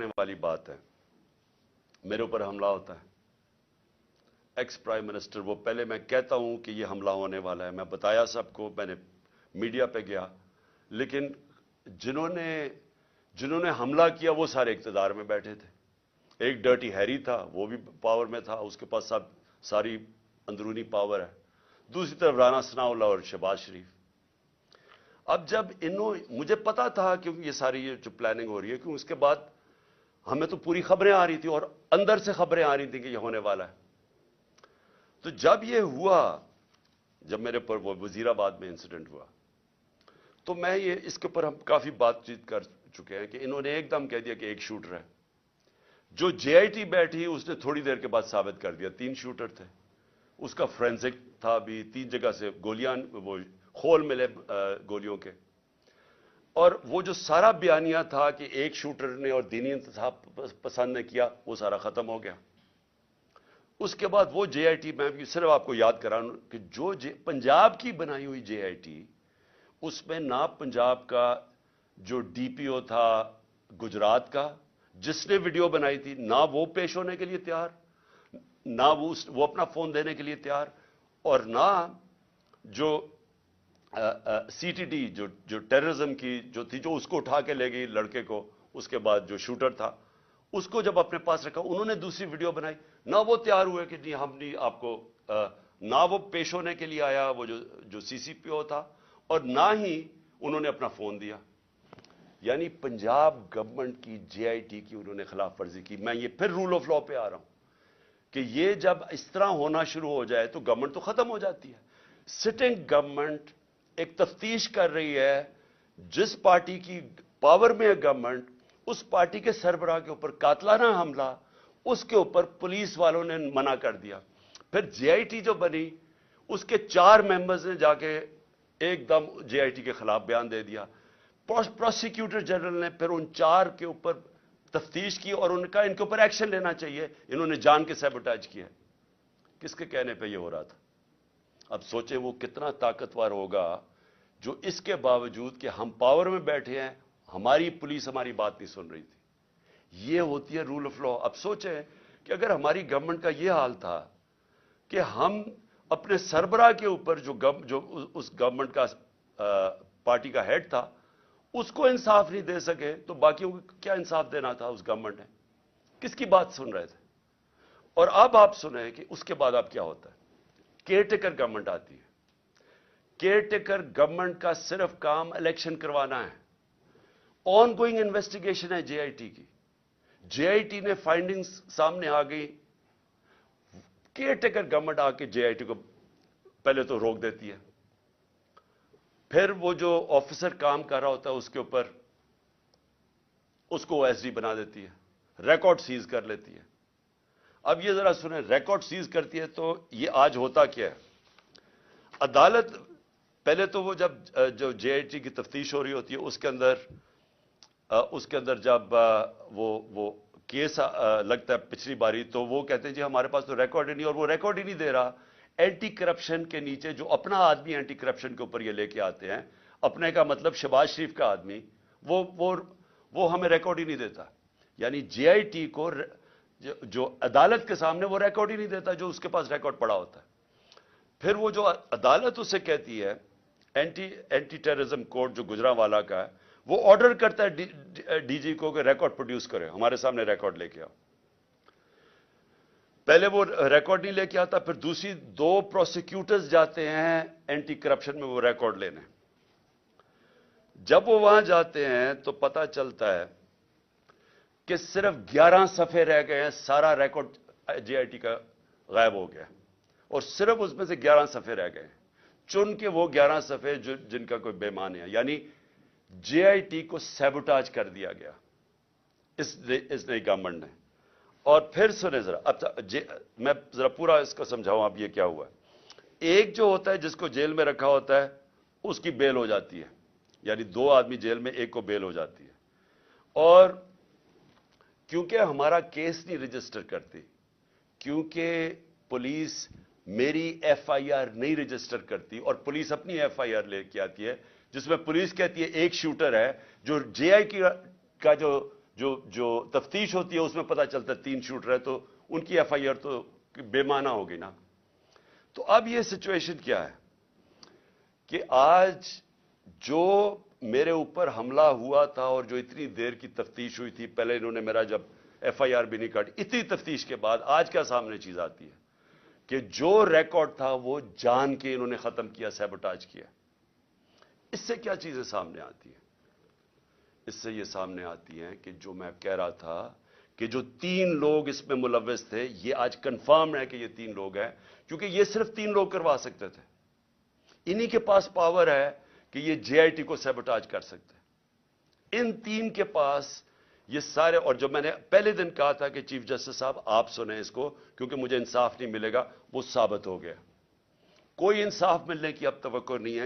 वाली बात है। मेरे ऊपर हमला होता है, एक्स प्राइम मिनिस्टर, वो पहले मैं कहता हूं कि ये हमला होने वाला है, मैं बताया सबको, मैंने मीडिया पे गया, लेकिन जिन्होंने हमला किया वो सारे इख्तिदार में बैठे थे। एक डर्टी हैरी था, वो भी पावर में था, उसके पास सारी अंदरूनी पावर है। दूसरी तरफ राना सनाउल्लाह और शहबाज शरीफ। अब जब मुझे पता था कि ये सारी जो प्लानिंग हो रही है, क्योंकि उसके बाद हमें तो पूरी खबरें आ रही थी और अंदर से खबरें आ रही थी कि ये होने वाला है। तो जब ये हुआ, जब मेरे पर वो वजीराबाद में इंसिडेंट हुआ, तो मैं इसके ऊपर हम काफी बातचीत कर चुके हैं कि इन्होंने एकदम कह दिया कि एक शूटर है। जो जेआईटी बैठी उसने थोड़ी देर के बाद साबित कर दिया 3 शूटर थे। उसका फोरेंसिक था भी, 3 जगह से गोलियां, वो खोल मिले गोलियों के। और वो जो सारा बयानिया था कि एक शूटर ने और दीनी इंतसाब पसंद ने किया, वो सारा खत्म हो गया। उसके बाद वो जेआईटी, मैं सिर्फ आपको याद कराऊं कि जो पंजाब की बनाई हुई जेआईटी, उसमें ना पंजाब का जो डीपीओ था गुजरात का, जिसने वीडियो बनाई थी, ना वो पेश होने के लिए तैयार, ना वो अपना फोन देने के लिए तैयार, और ना जो सीटीडी जो टेररिज्म की जो थी, जो उसको उठा के ले गई लड़के को, उसके बाद जो शूटर था उसको जब अपने पास रखा, उन्होंने दूसरी वीडियो बनाई, ना वो तैयार हुए कि नहीं हम नहीं आपको, ना वो पेश होने के लिए आया वो जो सीसीपीओ था, और ना ही उन्होंने अपना फोन दिया। यानी पंजाब गवर्नमेंट की जेआईटी की उन्होंने खिलाफ वर्जी की। मैं ये फिर रूल ऑफ लॉ पे आ रहा हूं कि ये जब इस तरह होना शुरू हो जाए तो गवर्नमेंट तो खत्म हो जाती है। सिटिंग गवर्नमेंट एक तफ्तीश कर रही है, जिस पार्टी की पावर में है गवर्नमेंट, उस पार्टी के सरबराह के ऊपर कातलाना हमला, उसके ऊपर पुलिस वालों ने मना कर दिया। फिर जेआईटी जो बनी, उसके 4 मेंबर्स ने जाके एकदम जेआईटी के खिलाफ बयान दे दिया। प्रोसिक्यूटर जनरल ने फिर उन 4 के ऊपर तफ्तीश की और उनका इनके ऊपर एक्शन लेना चाहिए, इन्होंने जान के सैबोटाज किया। किसके कहने पे ये हो रहा था? अब सोचे वो कितना ताकतवर होगा जो इसके बावजूद कि हम पावर में बैठे हैं, हमारी पुलिस हमारी बात नहीं सुन रही थी। ये होती है रूल ऑफ लॉ। अब सोचें कि अगर हमारी गवर्नमेंट का यह हाल था कि हम अपने सरबराह के ऊपर जो उस गवर्नमेंट का पार्टी का हेड था, उसको इंसाफ नहीं दे सके, तो बाकियों को क्या इंसाफ देना था उस गवर्नमेंट ने? किसकी बात सुन रहे थे? और अब आप सुने कि उसके बाद अब क्या होता है। केयरटेकर गवर्नमेंट आती है। केयरटेकर गवर्नमेंट का सिर्फ काम इलेक्शन करवाना है। ऑन गोइंग इन्वेस्टिगेशन है जेआईटी की। जेआईटी ने फाइंडिंग्स सामने आ गई, केयरटेकर गवर्नमेंट आके जेआईटी को पहले तो रोक देती है, फिर वो जो ऑफिसर काम कर रहा होता है उसके ऊपर उसको ओएसडी बना देती है, रिकॉर्ड सीज कर लेती है। अब ये जरा सुने, रिकॉर्ड सीज करती है तो ये आज होता क्या है? अदालत पहले तो वो जब जो जेआईटी की तफ्तीश हो रही होती है, उसके अंदर जब वो केस लगता है पिछली बारी, तो वो कहते हैं जी हमारे पास तो रिकॉर्ड ही नहीं, और वो रिकॉर्ड ही नहीं दे रहा। एंटी करप्शन के नीचे जो अपना आदमी एंटी करप्शन के ऊपर ये लेके आते हैं, अपने का मतलब शहबाज शरीफ का आदमी, वो हमें रिकॉर्ड ही नहीं देता। यानी जेआईटी को जो अदालत के सामने वो रिकॉर्ड ही नहीं देता जो उसके पास रिकॉर्ड पड़ा होता है। फिर वो जो अदालत उसे कहती है, एंटी टेररिज्म कोर्ट जो गुजरांवाला का है, वो ऑर्डर करता है डीजी को कि रिकॉर्ड प्रोड्यूस करे, हमारे सामने रिकॉर्ड लेके आओ। पहले वो रिकॉर्ड नहीं लेके आता, फिर दूसरी 2 प्रोसिक्यूटर्स जाते हैं एंटी करप्शन में वो रिकॉर्ड लेने। जब वो वहां जाते हैं तो पता चलता है कि सिर्फ 11 सफ़े रह गए हैं, सारा रिकॉर्ड जेआईटी का गायब हो गया, और सिर्फ उसमें से 11 सफ़े रह गए, चुन के वो 11 सफ़े जिनका कोई बेमान है। यानी जेआईटी को सैबोटाज कर दिया गया इस नई गवर्नमेंट ने। और फिर सुने जरा, अब मैं जरा पूरा इसको समझाऊं अब ये क्या हुआ। एक जो होता है जिसको जेल में रखा होता है, उसकी बेल हो जाती है, यानी 2 आदमी जेल में, एक को बेल हो जाती है। और क्योंकि हमारा केस नहीं रजिस्टर करती, क्योंकि पुलिस मेरी एफआईआर नहीं रजिस्टर करती, और पुलिस अपनी एफआईआर लेके आती है जिसमें पुलिस कहती है एक शूटर है, जो जेआईटी का जो جو تفتیش ہوتی ہے اس میں پتہ چلتا ہے 3 شوٹر ہے تو ان کی ایف آئی آر تو بے معنی ہوگی نا. تو اب یہ سچویشن کیا ہے کہ آج جو میرے اوپر حملہ ہوا تھا اور جو اتنی دیر کی تفتیش ہوئی تھی, پہلے انہوں نے میرا جب ایف آئی آر بھی نہیں کاٹی, اتنی تفتیش کے بعد آج کیا سامنے چیز آتی ہے کہ جو ریکارڈ تھا وہ جان کے انہوں نے ختم کیا, سیبوٹاج کیا. اس سے کیا چیزیں سامنے آتی ہیں؟ اس سے یہ سامنے آتی ہیں کہ جو میں کہہ رہا تھا کہ جو 3 لوگ اس میں ملوث تھے, یہ آج کنفرم ہے کہ یہ 3 لوگ ہیں, کیونکہ یہ صرف 3 لوگ کروا سکتے تھے. انہی کے پاس پاور ہے کہ یہ جے آئی ٹی کو سیبوٹاج کر سکتے ہیں. ان 3 کے پاس یہ سارے, اور جو میں نے پہلے دن کہا تھا کہ چیف جسٹس صاحب آپ سنیں اس کو کیونکہ مجھے انصاف نہیں ملے گا, وہ ثابت ہو گیا. کوئی انصاف ملنے کی اب توقع نہیں ہے.